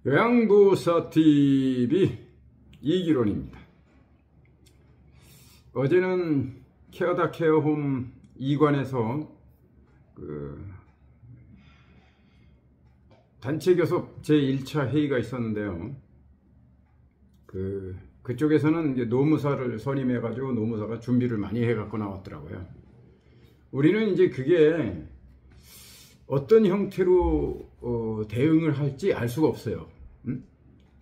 요양보호사TV 이기론입니다. 어제는 케어다 케어홈 2관에서 단체 교섭 제1차 회의가 있었는데요. 그쪽에서는 이제 노무사를 선임해 가지고 노무사가 준비를 많이 해 갖고 나왔더라고요. 우리는 이제 그게 어떤 형태로 대응을 할지 알 수가 없어요.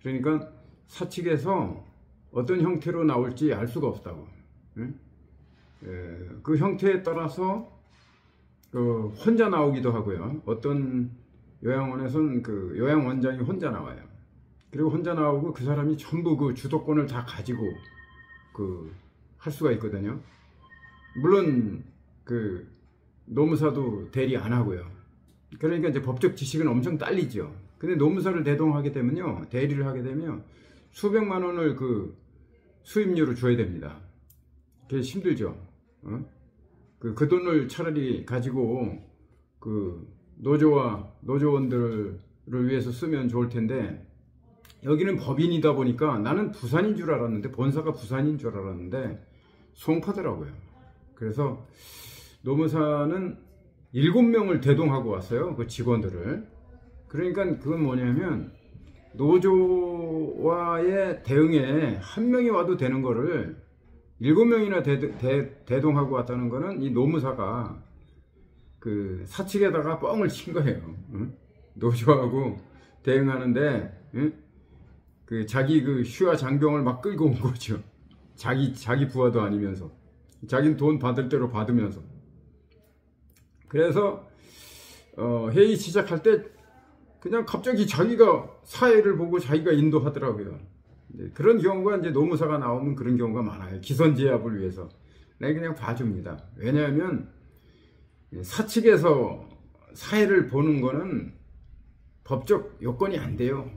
그러니까 사측에서 어떤 형태로 나올지 알 수가 없다고. 그 형태에 따라서 혼자 나오기도 하고요. 어떤 요양원에서는 요양원장이 혼자 나와요. 그리고 혼자 나오고 그 사람이 전부 그 주도권을 다 가지고 할 수가 있거든요. 물론 노무사도 대리 안 하고요. 그러니까 이제 법적 지식은 엄청 딸리죠. 근데 노무사를 대동하게 되면요, 대리를 하게 되면 수백만 원을 수임료를 줘야 됩니다. 그게 힘들죠. 그 돈을 차라리 가지고 노조와 노조원들을 위해서 쓰면 좋을 텐데, 여기는 법인이다 보니까 나는 부산인 줄 알았는데, 본사가 부산인 줄 알았는데 송파더라고요. 그래서 노무사는 7명을 대동하고 왔어요. 그 직원들을. 그러니까 그건 뭐냐면, 노조와의 대응에 한 명이 와도 되는 거를 7명이나 대동하고 왔다는 거는 이 노무사가 사측에다가 뻥을 친 거예요. 노조하고 대응하는데, 자기 휴화 장병을 막 끌고 온 거죠. 자기 부하도 아니면서. 자기는 돈 받을 대로 받으면서. 그래서 회의 시작할 때 그냥 갑자기 자기가 사회를 보고 자기가 인도하더라고요. 그런 경우가 이제 노무사가 나오면 그런 경우가 많아요. 기선제압을 위해서. 내가 그냥 봐줍니다. 왜냐하면 사측에서 사회를 보는 거는 법적 요건이 안 돼요.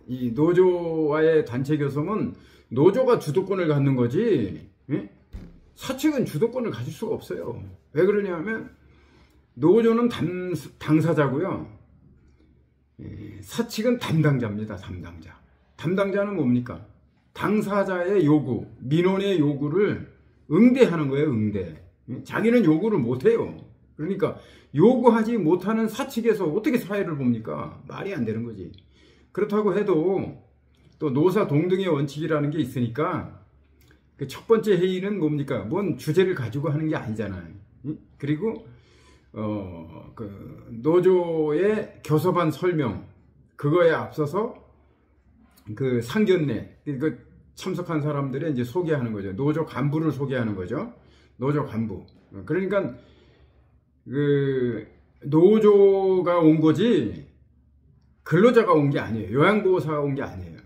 이 노조와의 단체 교섭은 노조가 주도권을 갖는 거지, 사측은 주도권을 가질 수가 없어요. 왜 그러냐면 노조는 당사자고요, 사측은 담당자입니다. 담당자는 뭡니까? 당사자의 요구, 민원의 요구를 응대하는 거예요. 응대. 자기는 요구를 못해요. 그러니까 요구하지 못하는 사측에서 어떻게 사회를 봅니까? 말이 안 되는 거지. 그렇다고 해도 또 노사 동등의 원칙이라는 게 있으니까 첫 번째 회의는 뭡니까? 뭔 주제를 가지고 하는 게 아니잖아요. 그리고 노조의 교섭안 설명, 그거에 앞서서 상견례, 참석한 사람들의 이제 소개하는 거죠. 노조 간부를 소개하는 거죠. 노조 간부. 그러니까 노조가 온 거지 근로자가 온 게 아니에요. 요양보호사가 온 게 아니에요.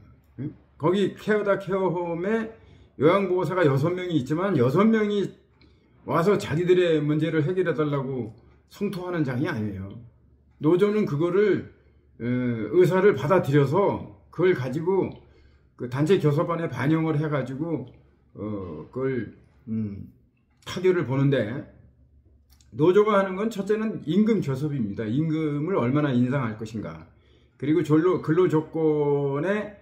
거기 케어다 케어홈에 요양보호사가 6명이 있지만 6명이 와서 자기들의 문제를 해결해 달라고 성토하는 장이 아니에요. 노조는 그거를 의사를 받아들여서 그걸 가지고 단체 교섭안에 반영을 해가지고 그걸 타결을 보는데, 노조가 하는 건 첫째는 임금 교섭입니다. 임금을 얼마나 인상할 것인가, 그리고 근로조건의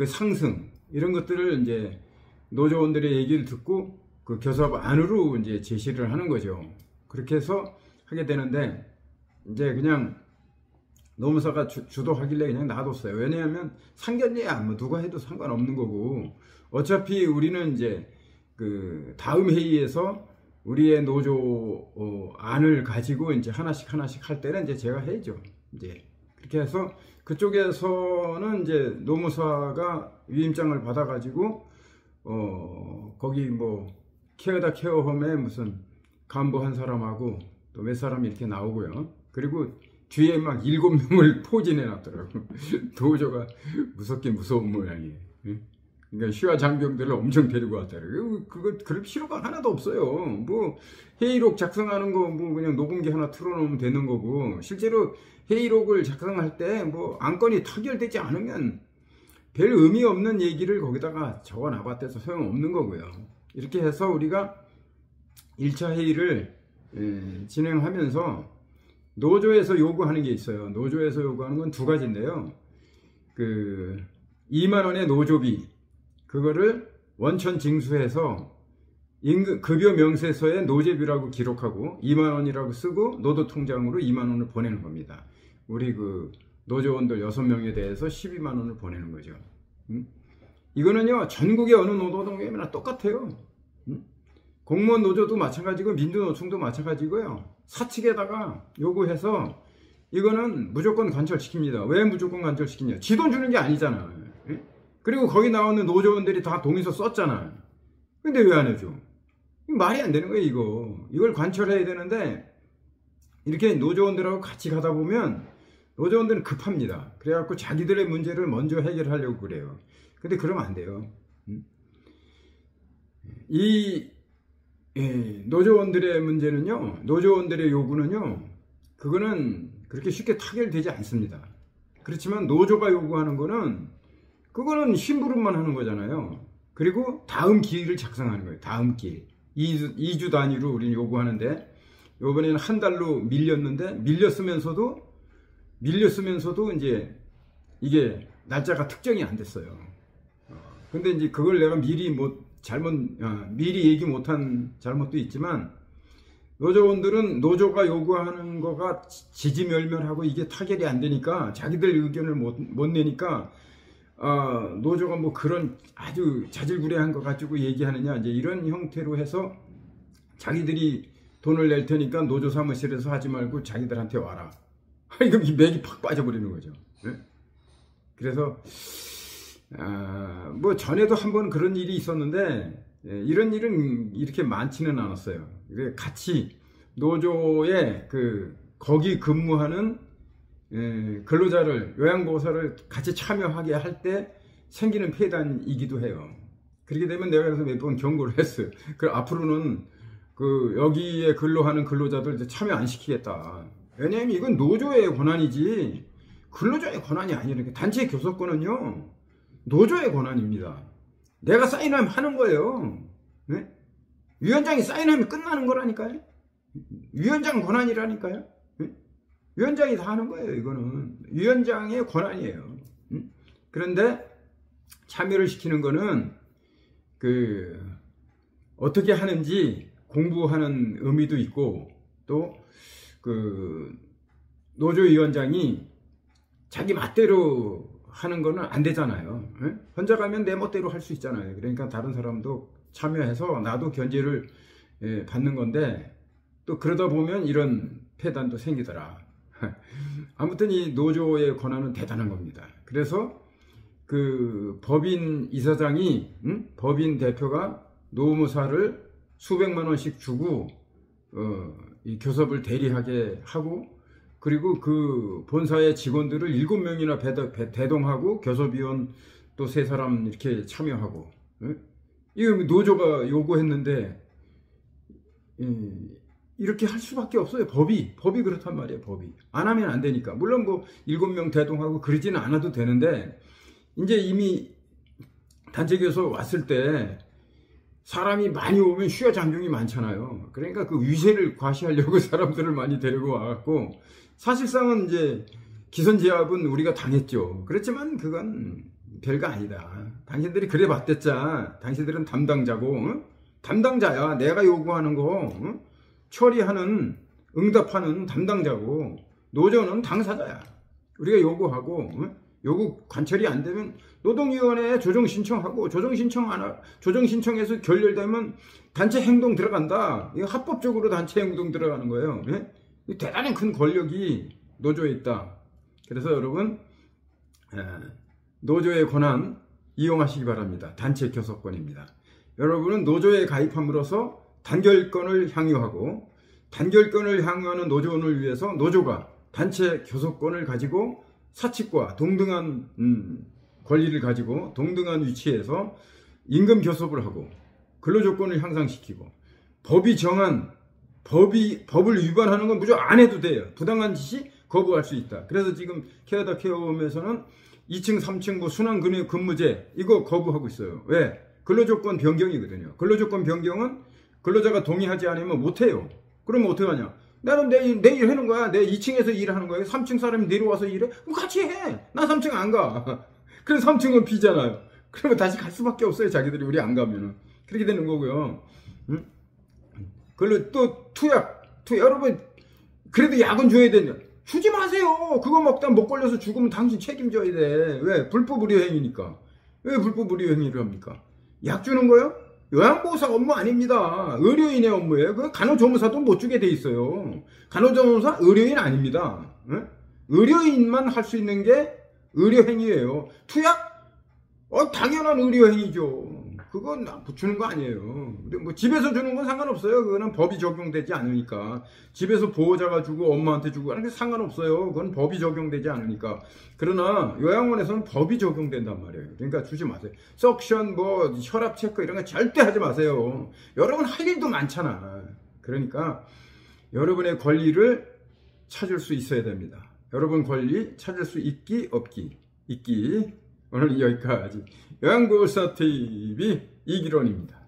상승, 이런 것들을 이제 노조원들의 얘기를 듣고 교섭안으로 이제 제시를 하는 거죠. 그렇게 해서 하게 되는데, 이제 그냥 노무사가 주도하길래 그냥 놔뒀어요. 왜냐하면 상견례야 뭐 누가 해도 상관없는 거고, 어차피 우리는 이제 다음 회의에서 우리의 노조 안을 가지고 이제 하나씩 할 때는 이제 제가 해야죠. 이제 그렇게 해서 그쪽에서는 이제 노무사가 위임장을 받아가지고 거기 케어다 케어홈에 무슨 간부 한 사람하고 또 몇 사람이 이렇게 나오고요. 그리고 뒤에 막 7명을 포진해 놨더라고. 노조가 무섭긴 무서운 모양이에요. 그러니까 휴화 장병들을 엄청 데리고 왔더라고요. 그럴 필요가 하나도 없어요. 회의록 작성하는 거 그냥 녹음기 하나 틀어놓으면 되는 거고, 실제로 회의록을 작성할 때 안건이 타결되지 않으면 별 의미 없는 얘기를 거기다가 적어 놔봤대서 소용없는 거고요. 이렇게 해서 우리가 1차 회의를 진행하면서 노조에서 요구하는 게 있어요. 노조에서 요구하는 건 2가지인데요. 그 2만 원의 노조비 그거를 원천 징수해서 급여 명세서에 노제비라고 기록하고 2만 원이라고 쓰고 노도 통장으로 2만 원을 보내는 겁니다. 우리 그 노조원들 6명에 대해서 12만 원을 보내는 거죠. 이거는요 전국의 어느 노동조합이나 똑같아요. 공무원 노조도 마찬가지고 민주노총도 마찬가지고요. 사측에다가 요구해서 이거는 무조건 관철시킵니다. 왜 무조건 관철시키냐? 지 돈 주는 게 아니잖아. 그리고 거기 나오는 노조원들이 다 동의서 썼잖아. 근데 왜 안 해줘? 말이 안 되는 거예요 이거. 이걸 관철해야 되는데 이렇게 노조원들하고 같이 가다 보면 노조원들은 급합니다. 그래갖고 자기들의 문제를 먼저 해결하려고 그래요. 근데 그러면 안 돼요. 이 노조원들의 문제는요, 노조원들의 요구는요, 그거는 그렇게 쉽게 타결되지 않습니다. 그렇지만 노조가 요구하는 거는 그거는 심부름만 하는 거잖아요. 그리고 다음 기일을 작성하는 거예요. 다음 기일. 2주 단위로 우리는 요구하는데 요번에는 한 달로 밀렸는데 밀렸으면서도 이제 이게 날짜가 특정이 안 됐어요. 근데 이제 그걸 내가 미리 미리 얘기 못한 잘못도 있지만 노조원들은 노조가 요구하는 거가 지지멸멸하고 이게 타결이 안 되니까 자기들 의견을 못 내니까 노조가 뭐 그런 아주 자질구레한 거 가지고 얘기하느냐 이제 이런 형태로 해서 자기들이 돈을 낼 테니까 노조 사무실에서 하지 말고 자기들한테 와라. 이거 맥이 팍 빠져버리는 거죠. 네? 그래서 뭐 전에도 한번 그런 일이 있었는데 이런 일은 이렇게 많지는 않았어요. 같이 노조에 거기 근무하는 근로자를 요양보호사를 같이 참여하게 할 때 생기는 폐단이기도 해요. 그렇게 되면 내가 그래서 몇 번 경고를 했어요. 앞으로는 여기에 근로하는 근로자들 참여 안 시키겠다. 왜냐하면 이건 노조의 권한이지 근로자의 권한이 아니라니까. 단체 교섭권은요 노조의 권한입니다. 내가 사인하면 하는 거예요. 네? 위원장이 사인하면 끝나는 거라니까요. 위원장 권한이라니까요. 네? 위원장이 다 하는 거예요. 이거는 위원장의 권한이에요. 그런데 참여를 시키는 거는 어떻게 하는지 공부하는 의미도 있고 또 노조위원장이 자기 맛대로 하는 거는 안 되잖아요. 네? 혼자 가면 내 멋대로 할 수 있잖아요. 그러니까 다른 사람도 참여해서 나도 견제를 받는 건데 또 그러다 보면 이런 폐단도 생기더라. 아무튼 이 노조의 권한은 대단한 겁니다. 그래서 법인 이사장이 법인 대표가 노무사를 수백만 원씩 주고 이 교섭을 대리하게 하고 그리고 본사의 직원들을 7명이나 대동하고 교섭위원 또 3사람 이렇게 참여하고 이거 노조가 요구했는데 이렇게 할 수밖에 없어요. 법이 그렇단 말이에요. 법이 안 하면 안 되니까. 물론 뭐 7명 대동하고 그러지는 않아도 되는데 이제 이미 단체 교섭 왔을 때 사람이 많이 오면 휴야 장경이 많잖아요. 그러니까 위세를 과시하려고 사람들을 많이 데리고 와갖고 사실상은 이제 기선제압은 우리가 당했죠. 그렇지만 그건 별거 아니다. 당신들이 그래 봤댔자. 당신들은 담당자고 담당자야. 내가 요구하는 거 처리하는 응답하는 담당자고 노조는 당사자야. 우리가 요구하고 요구 관철이 안 되면 노동위원회에 조정 신청하고 조정 신청해서 결렬되면 단체 행동 들어간다. 이거 합법적으로 단체 행동 들어가는 거예요. 네? 대단히 큰 권력이 노조에 있다. 그래서 여러분 노조의 권한 이용하시기 바랍니다. 단체 교섭권입니다. 여러분은 노조에 가입함으로써 단결권을 향유하고 단결권을 향유하는 노조원을 위해서 노조가 단체 교섭권을 가지고 사측과 동등한 권리를 가지고 동등한 위치에서 임금 교섭을 하고 근로조건을 향상시키고 법이 정한 법을 위반하는 건 무조건 안 해도 돼요. 부당한 짓이 거부할 수 있다. 그래서 지금 캐나다 케어홈에서는 2층 3층 뭐 순환 근무제 이거 거부하고 있어요. 왜? 근로조건 변경이거든요. 근로조건 변경은 근로자가 동의하지 않으면 못해요. 그러면 어떻게 하냐? 나는 내일 하는 거야. 내 2층에서 일하는 거야. 3층 사람이 내려와서 일해? 그럼 같이 해. 나 3층 안 가. 그래서 3층은 비잖아요. 그러면 다시 갈 수밖에 없어요. 자기들이 우리 안 가면은. 그렇게 되는 거고요. 응? 그리고 또 투약. 여러분, 그래도 약은 줘야 되냐? 주지 마세요. 그거 먹다 못 걸려서 죽으면 당신 책임져야 돼. 왜? 불법 의료행위니까. 왜 불법 의료행위를 합니까? 약 주는 거요? 요양보호사 업무 아닙니다. 의료인의 업무예요. 그 간호조무사도 못 주게 돼 있어요. 간호조무사 의료인 아닙니다. 응? 의료인만 할 수 있는 게 의료행위예요. 투약? 당연한 의료행위죠. 그건 주는 거 아니에요. 근데 뭐 집에서 주는 건 상관없어요. 그거는 법이 적용되지 않으니까. 집에서 보호자가 주고 엄마한테 주고 하는 게 상관없어요. 그건 법이 적용되지 않으니까. 그러나 요양원에서는 법이 적용된단 말이에요. 그러니까 주지 마세요. 석션, 뭐 혈압 체크 이런 거 절대 하지 마세요. 여러분 할 일도 많잖아. 그러니까 여러분의 권리를 찾을 수 있어야 됩니다. 여러분 권리 찾을 수 있기 없기. 오늘 여기까지 요양보호사 TV 이기론입니다.